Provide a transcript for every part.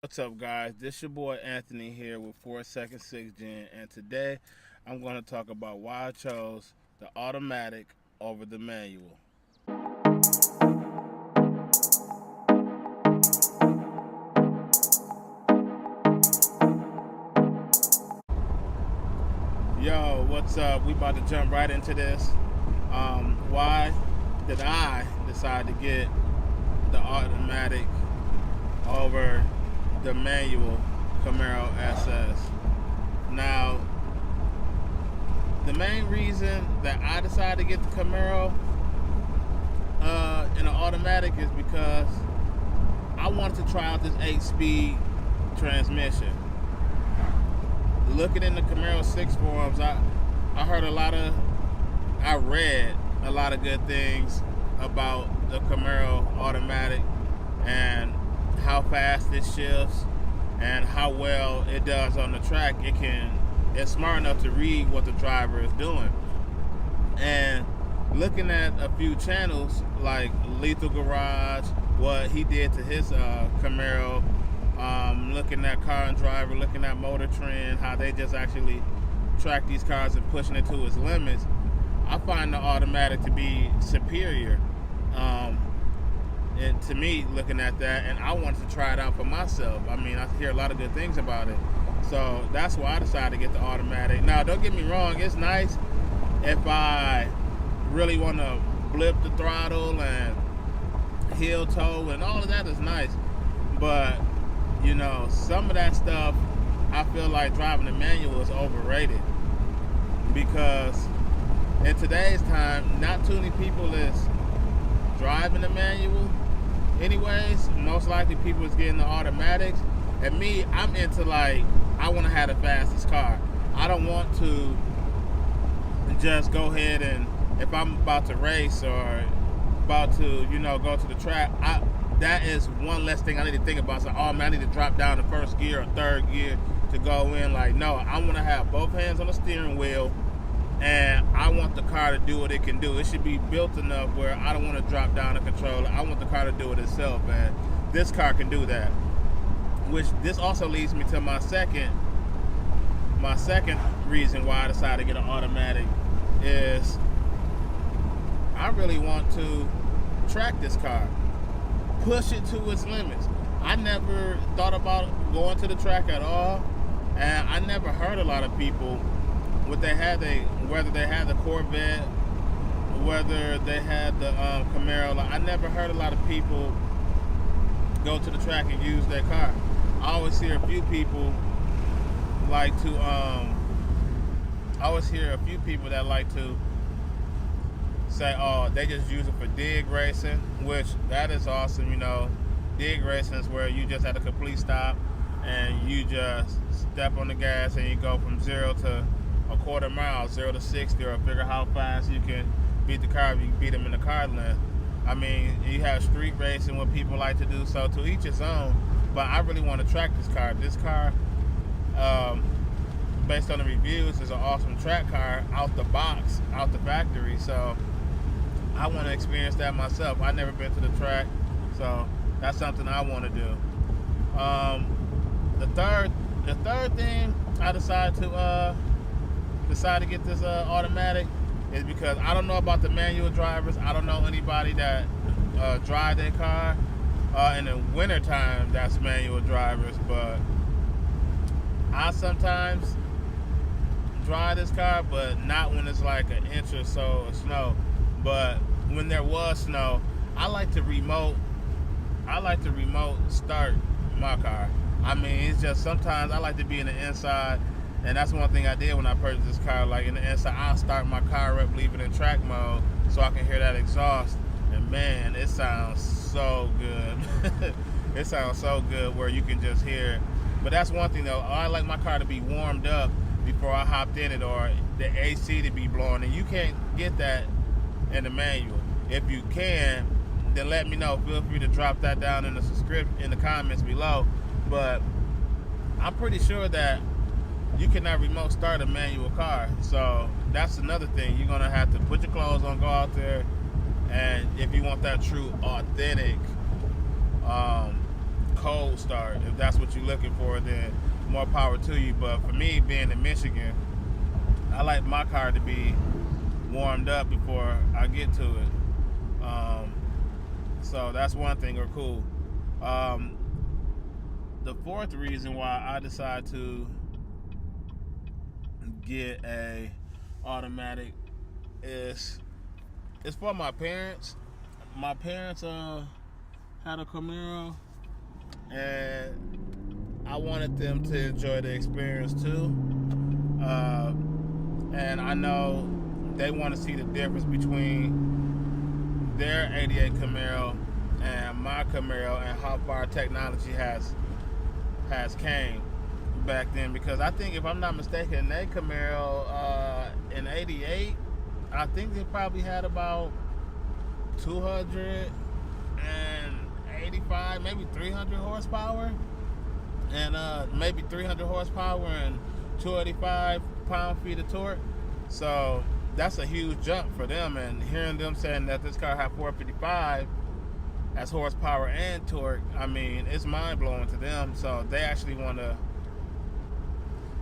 What's up, guys? This your boy Anthony here with 4 Second 6 Gen, and today I'm going to talk about why I chose the automatic over the manual. Yo, what's up? We about to jump right into this. Why did I decide to get the automatic over the manual Camaro SS? Now, the main reason that I decided to get the Camaro in an automatic is because I wanted to try out this 8-speed transmission. Looking in the Camaro 6 forums, I read a lot of good things about the Camaro automatic and how fast it shifts and how well it does on the track. It's smart enough to read what the driver is doing. And looking at a few channels like Lethal Garage, what he did to his Camaro, looking at Car and Driver, looking at Motor Trend, how they just actually track these cars and pushing it to its limits, I find the automatic to be superior. And to me, looking at that, and I wanted to try it out for myself. I mean, I hear a lot of good things about it. So that's why I decided to get the automatic. Now, don't get me wrong, it's nice if I really want to blip the throttle and heel toe, and all of that is nice. But, you know, some of that stuff, I feel like driving the manual is overrated. Because in today's time, not too many people is driving the manual anyways. Most likely people is getting the automatics. And me, I'm into, like, I want to have the fastest car. I don't want to just go ahead and, if I'm about to race or about to, go to the track, that is one less thing I need to think about. So, oh man, I need to drop down to first gear or third gear to go in. Like, no, I want to have both hands on the steering wheel, and I want the car to do what it can do. It should be built enough where I don't want to drop down the controller. I want the car to do it itself, and this car can do that. Which, this also leads me to my second reason why I decided to get an automatic is I really want to track this car, push it to its limits. I never thought about going to the track at all, and I never heard a lot of people, whether they had the Corvette, whether they had the Camaro. I never heard a lot of people go to the track and use their car. I always hear a few people that like to say, oh, they just use it for dig racing, which that is awesome. Dig racing is where you just at a complete stop and you just step on the gas and you go from 0 to a quarter mile, 0 to 60, or figure how fast you can beat the car if you can beat them in the car length. I mean, you have street racing, what people like to do, so to each his own. But I really want to track this car. This car, based on the reviews, is an awesome track car out the box, out the factory. So I want to experience that myself. I've never been to the track, so that's something I want to do. The third thing I decided to get this automatic is because I don't know about the manual drivers. I don't know anybody that drive their car in the winter time that's manual drivers, but I sometimes drive this car, but not when it's like an inch or so of snow. But when there was snow, I like to remote start my car. I mean, it's just sometimes I like to be in the inside, and that's one thing I did when I purchased this car. Like, in the inside, I'll start my car up, leave it in track mode so I can hear that exhaust, and man, it sounds so good. It sounds so good where you can just hear it. But that's one thing though, I like my car to be warmed up before I hopped in it, or the AC to be blowing, and you can't get that in the manual. If you can, then let me know. Feel free to drop that down in the comments below. But I'm pretty sure that you cannot remote start a manual car. So that's another thing. You're gonna have to put your clothes on, go out there, and if you want that true authentic cold start. If that's what you're looking for, then more power to you. But for me, being in Michigan, I like my car to be warmed up before I get to it. So that's one thing, or cool. The fourth reason why I decided to get a automatic is it's for my parents. My parents had a Camaro, and I wanted them to enjoy the experience too. And I know they want to see the difference between their '88 Camaro and my Camaro, and how far technology has came back then. Because I think, if I'm not mistaken, their Camaro in '88, I think they probably had about 285, maybe 300 horsepower, and maybe 300 horsepower and 285 pound-feet of torque. So that's a huge jump for them. And hearing them saying that this car had 455 as horsepower and torque, I mean, it's mind-blowing to them. So they actually want to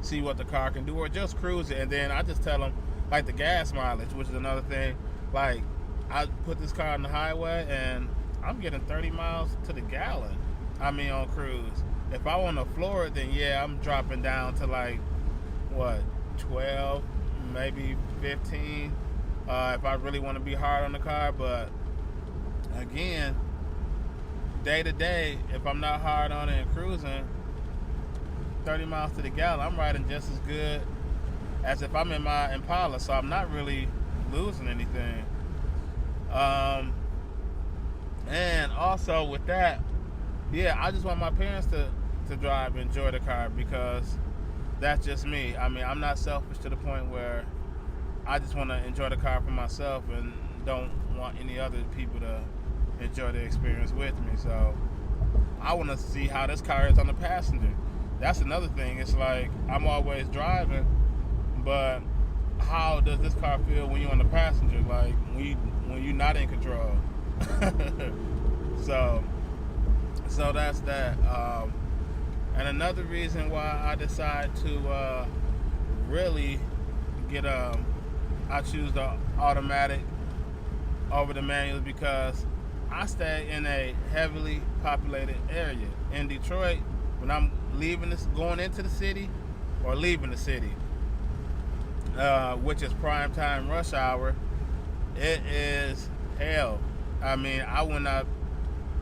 see what the car can do, or just cruise it. And then I just tell them, like, the gas mileage, which is another thing. Like, I put this car on the highway and I'm getting 30 miles to the gallon. I mean, on cruise. If I want to floor it, then yeah, I'm dropping down to like, what, 12, maybe 15, if I really want to be hard on the car. But again, day to day, if I'm not hard on it and cruising, 30 miles to the gallon, I'm riding just as good as if I'm in my Impala. So I'm not really losing anything. And also with that, yeah, I just want my parents to drive and enjoy the car, because that's just me. I mean, I'm not selfish to the point where I just want to enjoy the car for myself and don't want any other people to enjoy the experience with me. So I want to see how this car is on the passenger. That's another thing. It's like, I'm always driving, but how does this car feel when you're on the passenger? Like, when you're not in control. so that's that. And another reason why I decided to really get I choose the automatic over the manual, because I stay in a heavily populated area in Detroit. When I'm going into the city or leaving the city, which is prime time rush hour, it is hell. I mean, I would not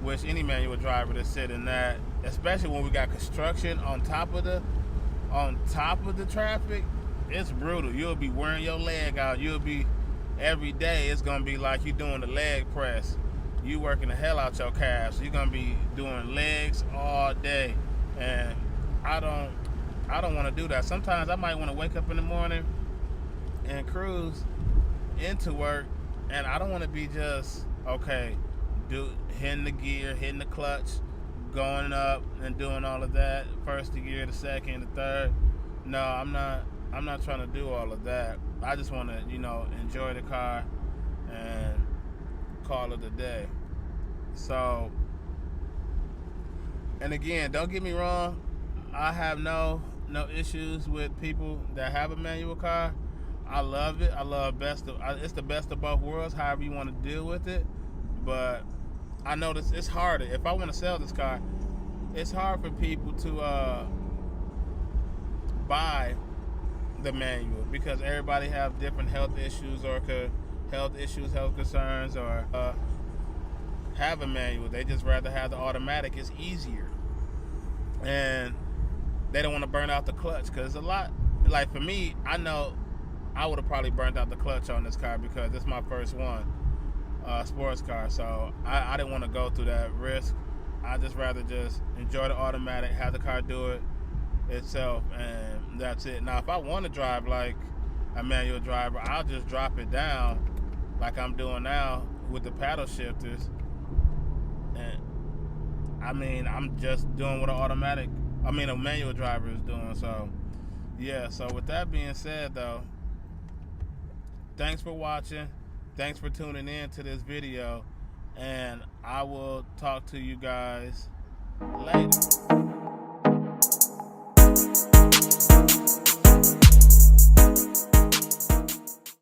wish any manual driver to sit in that, especially when we got construction on top of the traffic. It's brutal. You'll be wearing your leg out. Every day it's gonna be like you doing the leg press. You working the hell out your calves. You're gonna be doing legs all day, and I don't want to do that. Sometimes I might want to wake up in the morning and cruise into work, and I don't want to be just hitting the gear, hitting the clutch, going up and doing all of that, first the gear, the second, the third. No, I'm not trying to do all of that. I just want to, enjoy the car and call it a day. So, and again, don't get me wrong, I have no issues with people that have a manual car. I love it. I love it's the best of both worlds, however you want to deal with it. But I notice it's harder. If I want to sell this car, it's hard for people to buy the manual, because everybody have different health issues, or health concerns, or have a manual. They just rather have the automatic. It's easier, and they don't want to burn out the clutch, because a lot, like for me, I know I would have probably burnt out the clutch on this car, because it's my first one, sports car. So I didn't want to go through that risk. I just rather just enjoy the automatic, have the car do it itself, and that's it. Now, if I want to drive like a manual driver, I'll just drop it down like I'm doing now with the paddle shifters. And I mean, I'm just doing what a manual driver is doing. So yeah, so with that being said though, thanks for watching. Thanks for tuning in to this video, and I will talk to you guys Later.